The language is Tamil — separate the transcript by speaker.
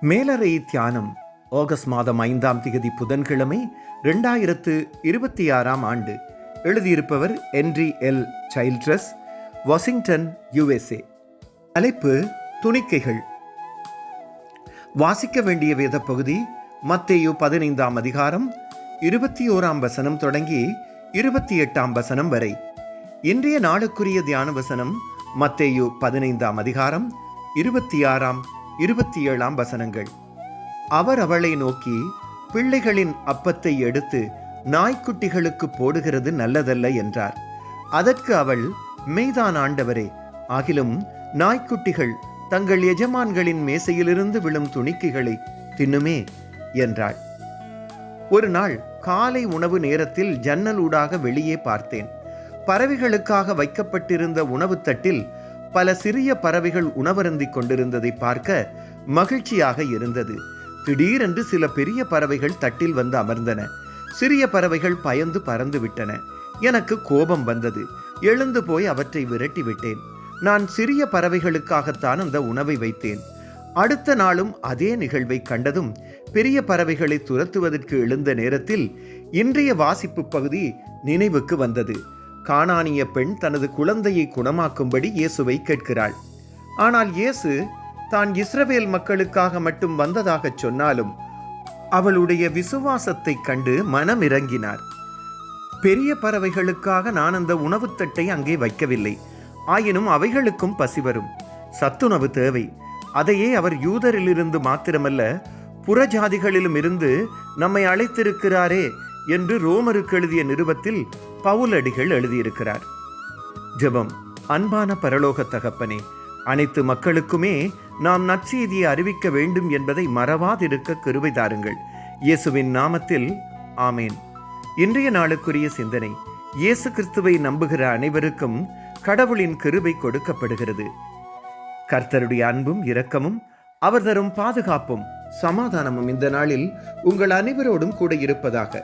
Speaker 1: மேலறை தியானம் ஆகஸ்ட் மாதம் 5ஆம் திகதி புதன்கிழமை 2026ஆம் ஆண்டு. எழுதியிருப்பவர் ஹென்றி எல் சைல்ட்ரஸ், வாஷிங்டன், USA. தலைப்பு துணிக்கைகள். வாசிக்க வேண்டிய வேத பகுதி மத்தேயு 15ஆம் அதிகாரம் 21ஆம் வசனம் தொடங்கி 28ஆம் வசனம் வரை. இன்றைய நாளுக்குரிய தியான வசனம் மத்தேயு 15ஆம் அதிகாரம் 26ஆம் 27ஆம் வசனங்கள். அவர் அவளை நோக்கி, பிள்ளைகளின் அப்பத்தை எடுத்து நாய்க்குட்டிகளுக்கு போடுகிறது நல்லதல்ல என்றார். அதற்கு அவள், மெய்தான் ஆண்டவரே, ஆகிலும் நாய்க்குட்டிகள் தங்கள் எஜமான்களின் மேசையிலிருந்து விழும் துணிக்கைகளை தின்னுமே என்றாள். ஒரு நாள் காலை உணவு நேரத்தில் ஜன்னலூடாக வெளியே பார்த்தேன். பறவைகளுக்காக வைக்கப்பட்டிருந்த உணவு தட்டில் பல சிறிய பறவைகள் உணவருந்திக் கொண்டிருந்ததை பார்க்க மகிழ்ச்சியாக இருந்தது. திடீரென்று சில பெரிய பறவைகள் தட்டில் வந்து அமர்ந்தன. சிறிய பறவைகள் பயந்து பறந்து விட்டன. எனக்கு கோபம் வந்தது. எழுந்து போய் அவற்றை விரட்டி விட்டேன். நான் சிறிய பறவைகளுக்காகத்தான் அந்த உணவை வைத்தேன். அடுத்த நாளும் அதே நிகழ்வை கண்டதும் பெரிய பறவைகளை துரத்துவதற்கு எழுந்த நேரத்தில் இன்றைய வாசிப்பு பகுதி நினைவுக்கு வந்தது. கானானிய பெண் தனது குழந்தையை குணமாக்கும்படி இயேசுவை கேட்கிறாள். ஆனால் இயேசு தான் இஸ்ரவேல் மக்களுக்காக மட்டும் வந்ததாக சொன்னாலும் அவளுடைய விசுவாசத்தை கண்டு மனம் இறங்கினார். பெரிய பறவைகளுக்காக நான் அந்த உணவுத்தட்டை அங்கே வைக்கவில்லை. ஆயினும் அவைகளுக்கும் பசி வரும். சத்துணவு தேவை. அதையே அவர் யூதரிலிருந்து மாத்திரமல்ல, புறஜாதிகளிலும் இருந்து நம்மை அழைத்திருக்கிறாரே என்று ரோமருக்கு எழுதிய நிருபத்தில் பவுலடிகள் எழுதியிருக்கிறார். ஜெபம். அன்பான பரலோக தகப்பனே, அனைத்து மக்களுக்குமே நாம் நற்செய்தியை அறிவிக்க வேண்டும் என்பதை மறவாதிருக்க கிருபை தாருங்கள். இயேசுவின் நாமத்தில் ஆமேன். இன்றைய நாளுக்குரிய சிந்தனை. இயேசு கிறிஸ்துவை நம்புகிற அனைவருக்கும் கடவுளின் கிருபை கொடுக்கப்படுகிறது. கர்த்தருடைய அன்பும் இரக்கமும் அவர் தரும் பாதுகாப்பும் சமாதானமும் இந்த நாளில் உங்கள் அனைவரோடும் கூட இருப்பதாக.